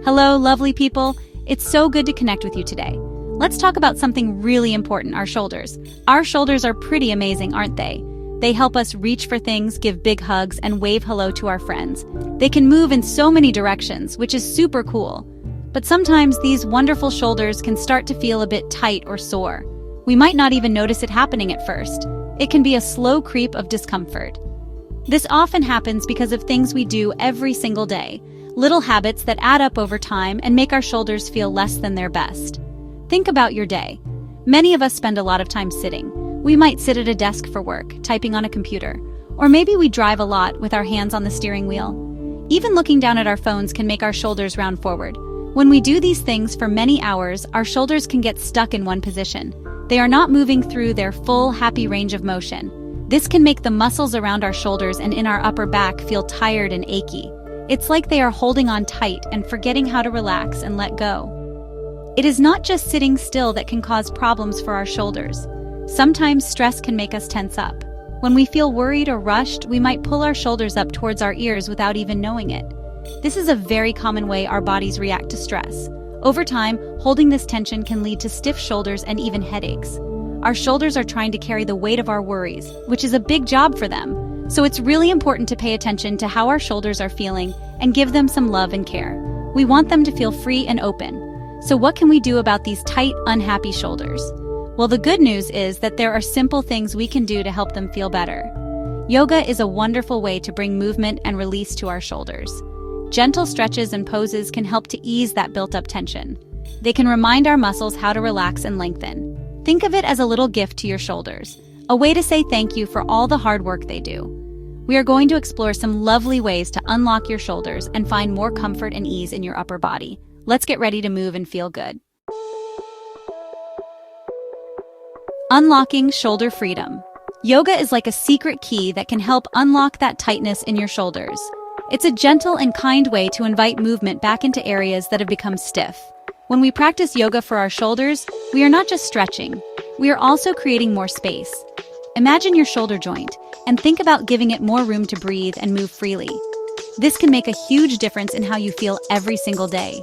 Hello, lovely people. It's so good to connect with you today. Let's talk about something really important, our shoulders. Our shoulders are pretty amazing, aren't they? They help us reach for things, give big hugs, and wave hello to our friends. They can move in so many directions, which is super cool. But sometimes these wonderful shoulders can start to feel a bit tight or sore. We might not even notice it happening at first. It can be a slow creep of discomfort. This often happens because of things we do every single day, little habits that add up over time and make our shoulders feel less than their best. Think about your day. Many of us spend a lot of time sitting. We might sit at a desk for work, typing on a computer. Or maybe we drive a lot with our hands on the steering wheel. Even looking down at our phones can make our shoulders round forward. When we do these things for many hours, our shoulders can get stuck in one position. They are not moving through their full, happy range of motion. This can make the muscles around our shoulders and in our upper back feel tired and achy. It's like they are holding on tight and forgetting how to relax and let go. It is not just sitting still that can cause problems for our shoulders. Sometimes stress can make us tense up. When we feel worried or rushed, we might pull our shoulders up towards our ears without even knowing it. This is a very common way our bodies react to stress. Over time, holding this tension can lead to stiff shoulders and even headaches. Our shoulders are trying to carry the weight of our worries, which is a big job for them. So it's really important to pay attention to how our shoulders are feeling and give them some love and care. We want them to feel free and open. So what can we do about these tight, unhappy shoulders? Well, the good news is that there are simple things we can do to help them feel better. Yoga is a wonderful way to bring movement and release to our shoulders. Gentle stretches and poses can help to ease that built-up tension. They can remind our muscles how to relax and lengthen. Think of it as a little gift to your shoulders, a way to say thank you for all the hard work they do. We are going to explore some lovely ways to unlock your shoulders and find more comfort and ease in your upper body. Let's get ready to move and feel good. Unlocking shoulder freedom. Yoga is like a secret key that can help unlock that tightness in your shoulders. It's a gentle and kind way to invite movement back into areas that have become stiff. When we practice yoga for our shoulders, we are not just stretching, we are also creating more space. Imagine your shoulder joint and think about giving it more room to breathe and move freely. This can make a huge difference in how you feel every single day.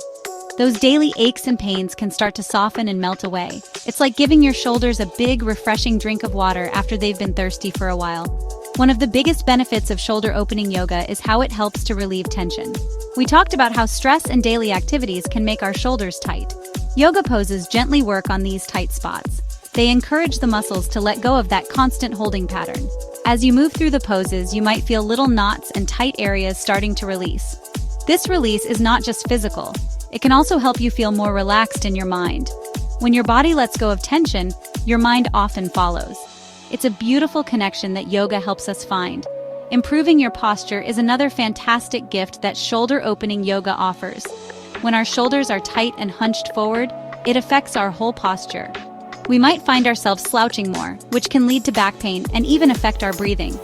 Those daily aches and pains can start to soften and melt away. It's like giving your shoulders a big, refreshing drink of water after they've been thirsty for a while. One of the biggest benefits of shoulder opening yoga is how it helps to relieve tension. We talked about how stress and daily activities can make our shoulders tight. Yoga poses gently work on these tight spots. They encourage the muscles to let go of that constant holding pattern. As you move through the poses, you might feel little knots and tight areas starting to release. This release is not just physical. It can also help you feel more relaxed in your mind. When your body lets go of tension, your mind often follows. It's a beautiful connection that yoga helps us find. Improving your posture is another fantastic gift that shoulder opening yoga offers. When our shoulders are tight and hunched forward, it affects our whole posture. We might find ourselves slouching more, which can lead to back pain and even affect our breathing.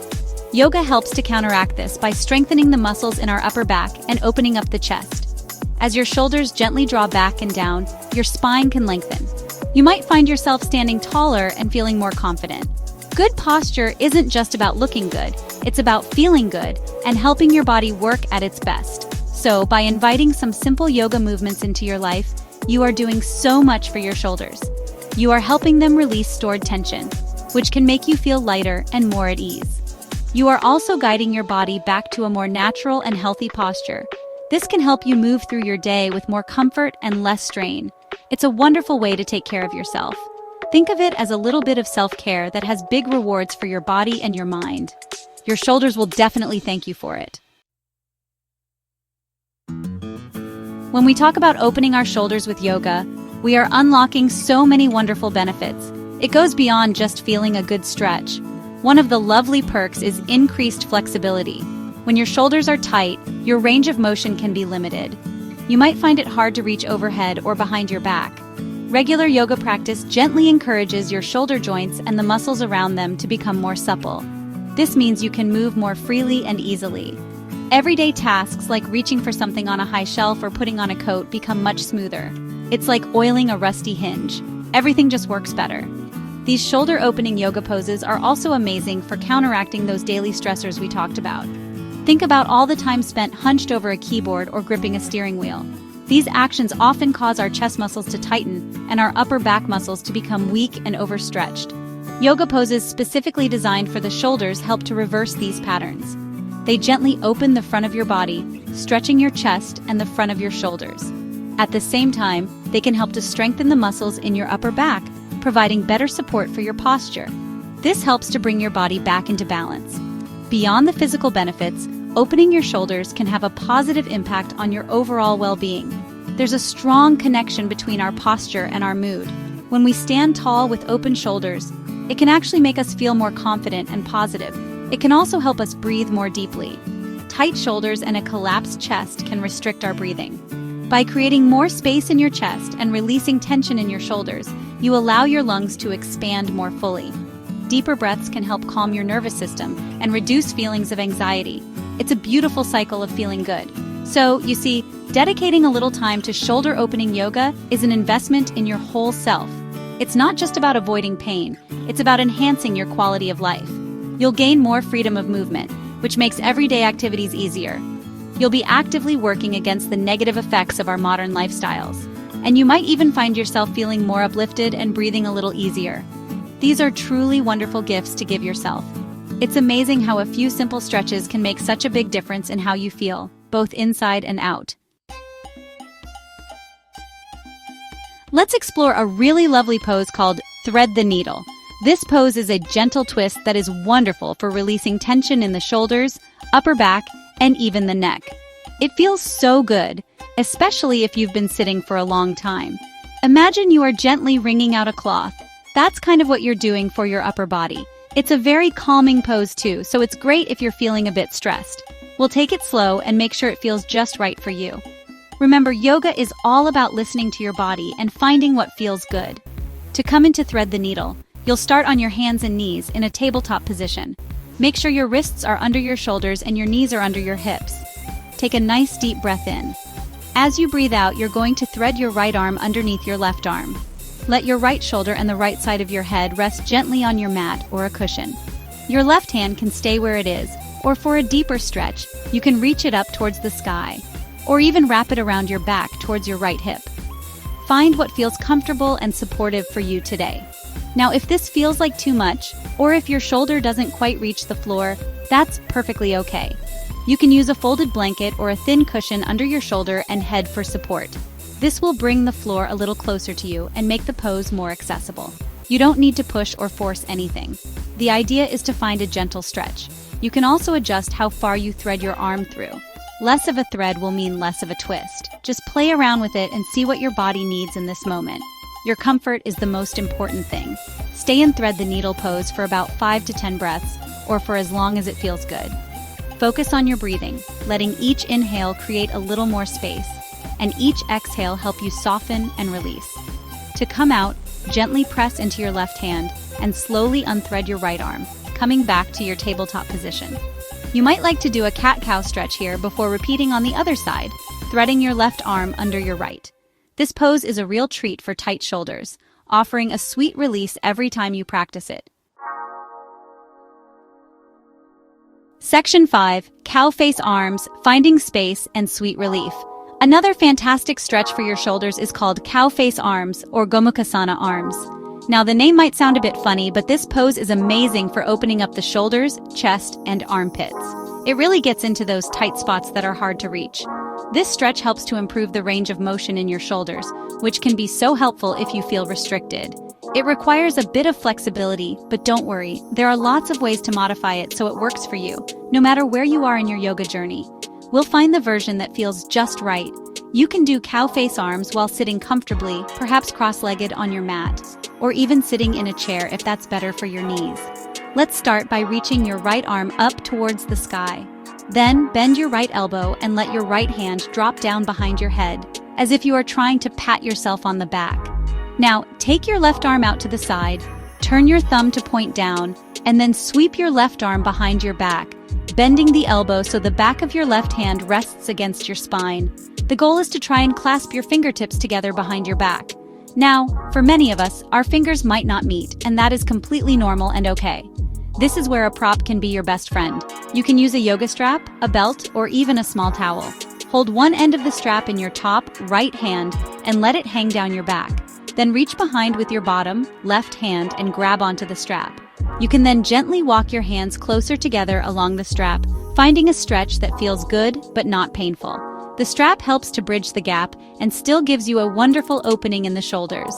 Yoga helps to counteract this by strengthening the muscles in our upper back and opening up the chest. As your shoulders gently draw back and down, your spine can lengthen. You might find yourself standing taller and feeling more confident. Good posture isn't just about looking good, it's about feeling good and helping your body work at its best. So, by inviting some simple yoga movements into your life, you are doing so much for your shoulders. You are helping them release stored tension, which can make you feel lighter and more at ease. You are also guiding your body back to a more natural and healthy posture. This can help you move through your day with more comfort and less strain. It's a wonderful way to take care of yourself. Think of it as a little bit of self-care that has big rewards for your body and your mind. Your shoulders will definitely thank you for it. When we talk about opening our shoulders with yoga, we are unlocking so many wonderful benefits. It goes beyond just feeling a good stretch. One of the lovely perks is increased flexibility. When your shoulders are tight, your range of motion can be limited. You might find it hard to reach overhead or behind your back. Regular yoga practice gently encourages your shoulder joints and the muscles around them to become more supple. This means you can move more freely and easily. Everyday tasks like reaching for something on a high shelf or putting on a coat become much smoother. It's like oiling a rusty hinge. Everything just works better. These shoulder opening yoga poses are also amazing for counteracting those daily stressors we talked about. Think about all the time spent hunched over a keyboard or gripping a steering wheel. These actions often cause our chest muscles to tighten and our upper back muscles to become weak and overstretched. Yoga poses specifically designed for the shoulders help to reverse these patterns. They gently open the front of your body, stretching your chest and the front of your shoulders. At the same time, they can help to strengthen the muscles in your upper back, providing better support for your posture. This helps to bring your body back into balance. Beyond the physical benefits, opening your shoulders can have a positive impact on your overall well-being. There's a strong connection between our posture and our mood. When we stand tall with open shoulders, it can actually make us feel more confident and positive. It can also help us breathe more deeply. Tight shoulders and a collapsed chest can restrict our breathing. By creating more space in your chest and releasing tension in your shoulders, you allow your lungs to expand more fully. Deeper breaths can help calm your nervous system and reduce feelings of anxiety. It's a beautiful cycle of feeling good. So, you see, dedicating a little time to shoulder opening yoga is an investment in your whole self. It's not just about avoiding pain, it's about enhancing your quality of life. You'll gain more freedom of movement, which makes everyday activities easier. You'll be actively working against the negative effects of our modern lifestyles. And you might even find yourself feeling more uplifted and breathing a little easier. These are truly wonderful gifts to give yourself. It's amazing how a few simple stretches can make such a big difference in how you feel, both inside and out. Let's explore a really lovely pose called Thread the Needle. This pose is a gentle twist that is wonderful for releasing tension in the shoulders, upper back, and even the neck. It feels so good, especially if you've been sitting for a long time. Imagine you are gently wringing out a cloth. That's kind of what you're doing for your upper body. It's a very calming pose too, so it's great if you're feeling a bit stressed. We'll take it slow and make sure it feels just right for you. Remember, yoga is all about listening to your body and finding what feels good. To come into Thread the Needle, you'll start on your hands and knees in a tabletop position. Make sure your wrists are under your shoulders and your knees are under your hips. Take a nice deep breath in. As you breathe out, you're going to thread your right arm underneath your left arm. Let your right shoulder and the right side of your head rest gently on your mat or a cushion. Your left hand can stay where it is, or for a deeper stretch, you can reach it up towards the sky, or even wrap it around your back towards your right hip. Find what feels comfortable and supportive for you today. Now, if this feels like too much, or if your shoulder doesn't quite reach the floor, that's perfectly okay. You can use a folded blanket or a thin cushion under your shoulder and head for support. This will bring the floor a little closer to you and make the pose more accessible. You don't need to push or force anything. The idea is to find a gentle stretch. You can also adjust how far you thread your arm through. Less of a thread will mean less of a twist. Just play around with it and see what your body needs in this moment. Your comfort is the most important thing. Stay in Thread the Needle pose for about 5 to 10 breaths, or for as long as it feels good. Focus on your breathing, letting each inhale create a little more space, and each exhale help you soften and release. To come out, gently press into your left hand and slowly unthread your right arm, coming back to your tabletop position. You might like to do a cat-cow stretch here before repeating on the other side, threading your left arm under your right. This pose is a real treat for tight shoulders, offering a sweet release every time you practice it. Section 5. Cow Face Arms, Finding Space and Sweet Relief. Another fantastic stretch for your shoulders is called Cow Face Arms or Gomukhasana Arms. Now, the name might sound a bit funny, but this pose is amazing for opening up the shoulders, chest, and armpits. It really gets into those tight spots that are hard to reach. This stretch helps to improve the range of motion in your shoulders, which can be so helpful if you feel restricted. It requires a bit of flexibility, but don't worry, there are lots of ways to modify it so it works for you, no matter where you are in your yoga journey. We'll find the version that feels just right. You can do cow face arms while sitting comfortably, perhaps cross-legged on your mat, or even sitting in a chair if that's better for your knees. Let's start by reaching your right arm up towards the sky. Then bend your right elbow and let your right hand drop down behind your head, as if you are trying to pat yourself on the back. Now, take your left arm out to the side, turn your thumb to point down, and then sweep your left arm behind your back, bending the elbow so the back of your left hand rests against your spine. The goal is to try and clasp your fingertips together behind your back. Now, for many of us, our fingers might not meet, and that is completely normal and okay. This is where a prop can be your best friend. You can use a yoga strap, a belt, or even a small towel. Hold one end of the strap in your top right hand and let it hang down your back. Then reach behind with your bottom left hand and grab onto the strap. You can then gently walk your hands closer together along the strap, finding a stretch that feels good but not painful. The strap helps to bridge the gap and still gives you a wonderful opening in the shoulders.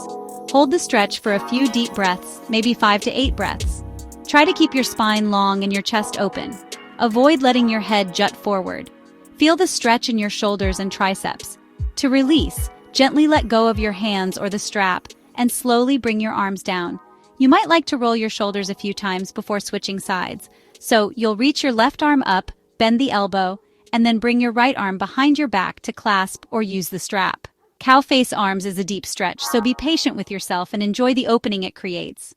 Hold the stretch for a few deep breaths, maybe 5 to 8 breaths. Try to keep your spine long and your chest open. Avoid letting your head jut forward. Feel the stretch in your shoulders and triceps. To release, gently let go of your hands or the strap and slowly bring your arms down. You might like to roll your shoulders a few times before switching sides. So you'll reach your left arm up, bend the elbow, and then bring your right arm behind your back to clasp or use the strap. Cow face arms is a deep stretch, so be patient with yourself and enjoy the opening it creates.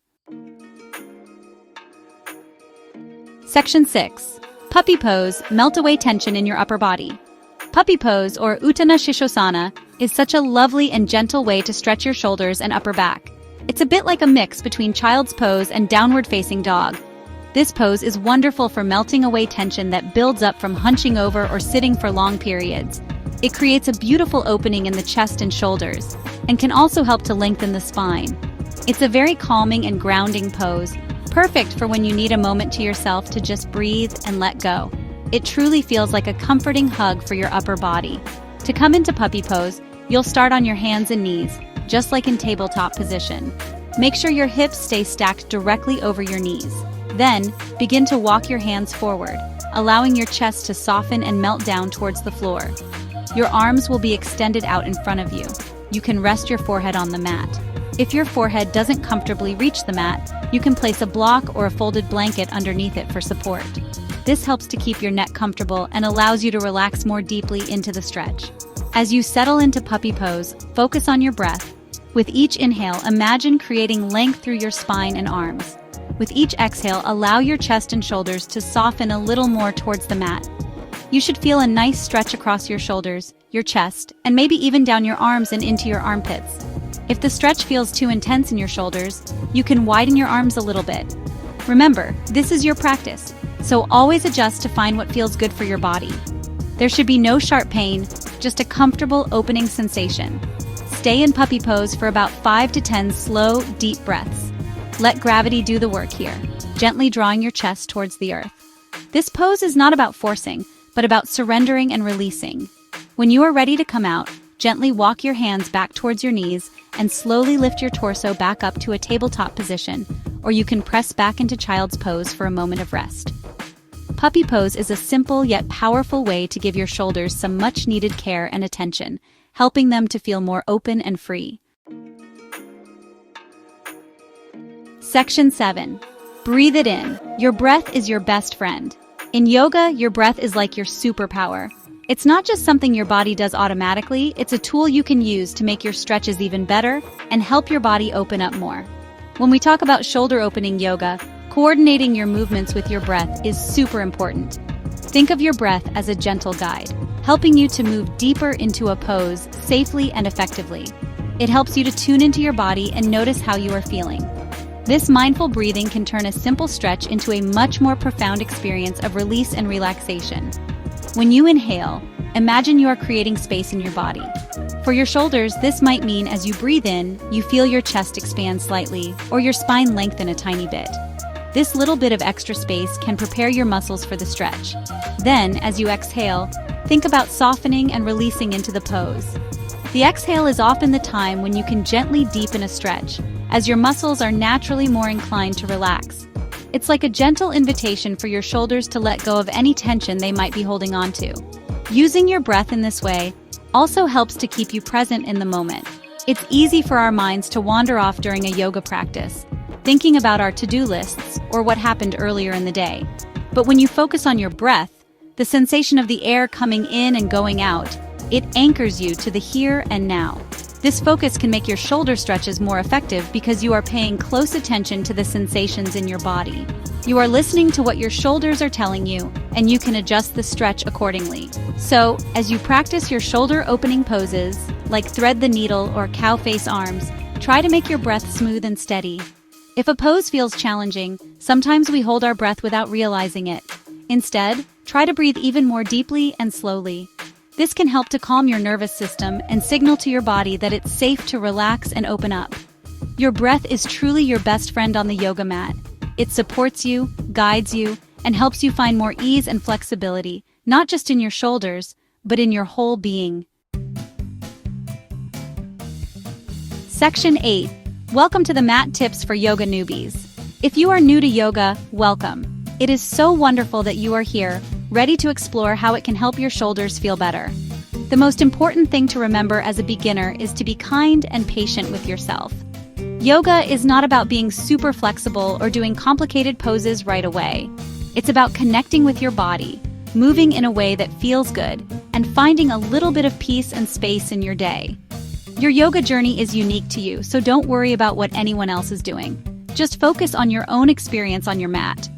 Section 6. Puppy pose, melt away tension in your upper body. Puppy pose, or Uttanasana Shishosana, is such a lovely and gentle way to stretch your shoulders and upper back. It's a bit like a mix between child's pose and downward-facing dog. This pose is wonderful for melting away tension that builds up from hunching over or sitting for long periods. It creates a beautiful opening in the chest and shoulders, and can also help to lengthen the spine. It's a very calming and grounding pose, perfect for when you need a moment to yourself to just breathe and let go. It truly feels like a comforting hug for your upper body. To come into puppy pose, you'll start on your hands and knees, just like in tabletop position. Make sure your hips stay stacked directly over your knees. Then, begin to walk your hands forward, allowing your chest to soften and melt down towards the floor. Your arms will be extended out in front of you. You can rest your forehead on the mat. If your forehead doesn't comfortably reach the mat, you can place a block or a folded blanket underneath it for support. This helps to keep your neck comfortable and allows you to relax more deeply into the stretch. As you settle into puppy pose, focus on your breath. With each inhale, imagine creating length through your spine and arms. With each exhale, allow your chest and shoulders to soften a little more towards the mat. You should feel a nice stretch across your shoulders, your chest, and maybe even down your arms and into your armpits. If the stretch feels too intense in your shoulders, you can widen your arms a little bit. Remember, this is your practice, so always adjust to find what feels good for your body. There should be no sharp pain, just a comfortable opening sensation. Stay in puppy pose for about 5 to 10 slow, deep breaths. Let gravity do the work here, gently drawing your chest towards the earth. This pose is not about forcing, but about surrendering and releasing. When you are ready to come out, gently walk your hands back towards your knees and slowly lift your torso back up to a tabletop position, or you can press back into child's pose for a moment of rest. Puppy pose is a simple yet powerful way to give your shoulders some much-needed care and attention, helping them to feel more open and free. Section 7. Breathe it in. Your breath is your best friend. In yoga, your breath is like your superpower. It's not just something your body does automatically, it's a tool you can use to make your stretches even better and help your body open up more. When we talk about shoulder opening yoga, coordinating your movements with your breath is super important. Think of your breath as a gentle guide, helping you to move deeper into a pose safely and effectively. It helps you to tune into your body and notice how you are feeling. This mindful breathing can turn a simple stretch into a much more profound experience of release and relaxation. When you inhale, imagine you are creating space in your body. For your shoulders, this might mean as you breathe in, you feel your chest expand slightly or your spine lengthen a tiny bit. This little bit of extra space can prepare your muscles for the stretch. Then, as you exhale, think about softening and releasing into the pose. The exhale is often the time when you can gently deepen a stretch, as your muscles are naturally more inclined to relax. It's like a gentle invitation for your shoulders to let go of any tension they might be holding on to. Using your breath in this way also helps to keep you present in the moment. It's easy for our minds to wander off during a yoga practice, thinking about our to-do lists or what happened earlier in the day. But when you focus on your breath, the sensation of the air coming in and going out, it anchors you to the here and now. This focus can make your shoulder stretches more effective because you are paying close attention to the sensations in your body. You are listening to what your shoulders are telling you, and you can adjust the stretch accordingly. So, as you practice your shoulder opening poses, like thread the needle or cow face arms, try to make your breath smooth and steady. If a pose feels challenging, sometimes we hold our breath without realizing it. Instead, try to breathe even more deeply and slowly. This can help to calm your nervous system and signal to your body that it's safe to relax and open up. Your breath is truly your best friend on the yoga mat. It supports you, guides you, and helps you find more ease and flexibility, not just in your shoulders, but in your whole being. Section 8. Welcome to the mat tips for yoga newbies. If you are new to yoga, welcome. It is so wonderful that you are here, ready to explore how it can help your shoulders feel better. The most important thing to remember as a beginner is to be kind and patient with yourself. Yoga is not about being super flexible or doing complicated poses right away. It's about connecting with your body, moving in a way that feels good, and finding a little bit of peace and space in your day. Your yoga journey is unique to you, so don't worry about what anyone else is doing. Just focus on your own experience on your mat.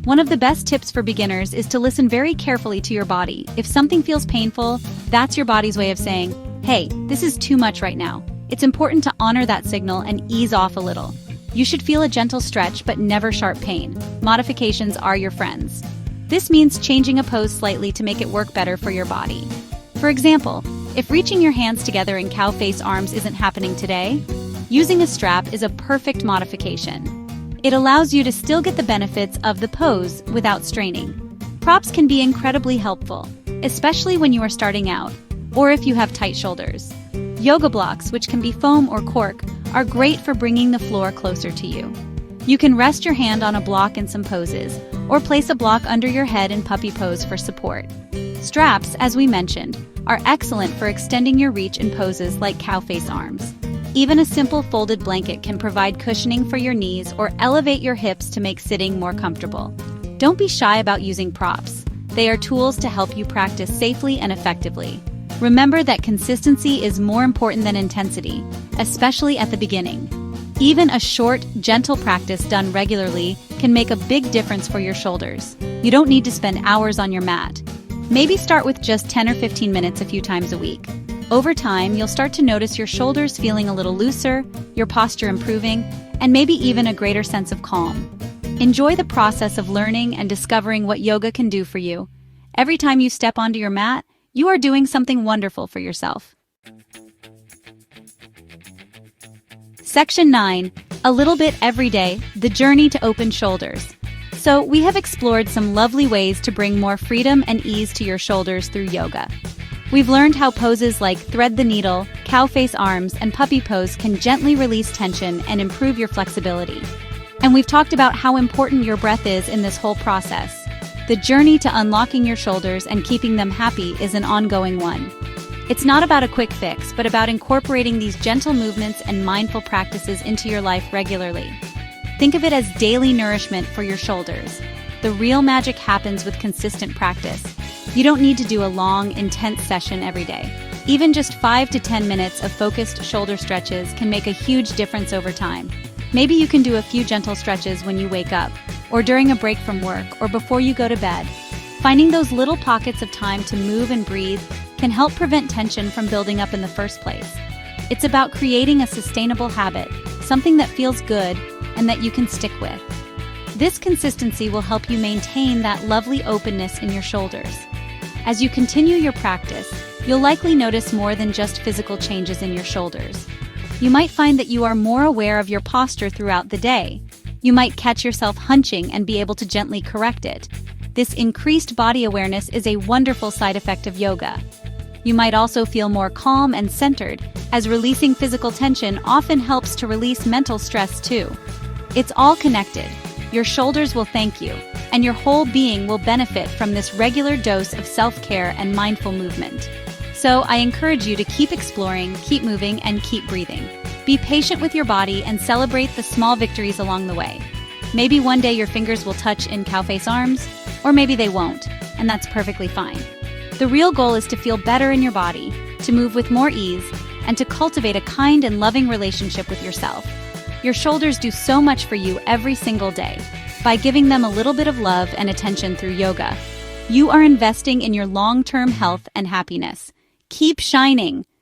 One of the best tips for beginners is to listen very carefully to your body. If something feels painful, that's your body's way of saying, "Hey, this is too much right now." It's important to honor that signal and ease off a little. You should feel a gentle stretch but never sharp pain. Modifications are your friends. This means changing a pose slightly to make it work better for your body. For example, if reaching your hands together in cow face arms isn't happening today, using a strap is a perfect modification. It allows you to still get the benefits of the pose without straining. Props can be incredibly helpful, especially when you are starting out, or if you have tight shoulders. Yoga blocks, which can be foam or cork, are great for bringing the floor closer to you. You can rest your hand on a block in some poses, or place a block under your head in puppy pose for support. Straps, as we mentioned, are excellent for extending your reach in poses like cow face arms. Even a simple folded blanket can provide cushioning for your knees or elevate your hips to make sitting more comfortable. Don't be shy about using props. They are tools to help you practice safely and effectively. Remember that consistency is more important than intensity, especially at the beginning. Even a short, gentle practice done regularly can make a big difference for your shoulders. You don't need to spend hours on your mat. Maybe start with just 10 or 15 minutes a few times a week. Over time, you'll start to notice your shoulders feeling a little looser, your posture improving, and maybe even a greater sense of calm. Enjoy the process of learning and discovering what yoga can do for you. Every time you step onto your mat, you are doing something wonderful for yourself. Section 9. A little bit every day, the journey to open shoulders. So, we have explored some lovely ways to bring more freedom and ease to your shoulders through yoga. We've learned how poses like thread the needle, cow face arms, and puppy pose can gently release tension and improve your flexibility. And we've talked about how important your breath is in this whole process. The journey to unlocking your shoulders and keeping them happy is an ongoing one. It's not about a quick fix, but about incorporating these gentle movements and mindful practices into your life regularly. Think of it as daily nourishment for your shoulders. The real magic happens with consistent practice. You don't need to do a long, intense session every day. Even just 5 to 10 minutes of focused shoulder stretches can make a huge difference over time. Maybe you can do a few gentle stretches when you wake up, or during a break from work, or before you go to bed. Finding those little pockets of time to move and breathe can help prevent tension from building up in the first place. It's about creating a sustainable habit, something that feels good and that you can stick with. This consistency will help you maintain that lovely openness in your shoulders. As you continue your practice, you'll likely notice more than just physical changes in your shoulders. You might find that you are more aware of your posture throughout the day. You might catch yourself hunching and be able to gently correct it. This increased body awareness is a wonderful side effect of yoga. You might also feel more calm and centered, as releasing physical tension often helps to release mental stress too. It's all connected. Your shoulders will thank you, and your whole being will benefit from this regular dose of self-care and mindful movement. So I encourage you to keep exploring, keep moving, and keep breathing. Be patient with your body and celebrate the small victories along the way. Maybe one day your fingers will touch in cow face arms, or maybe they won't, and that's perfectly fine. The real goal is to feel better in your body, to move with more ease, and to cultivate a kind and loving relationship with yourself. Your shoulders do so much for you every single day. By giving them a little bit of love and attention through yoga, you are investing in your long-term health and happiness. Keep shining!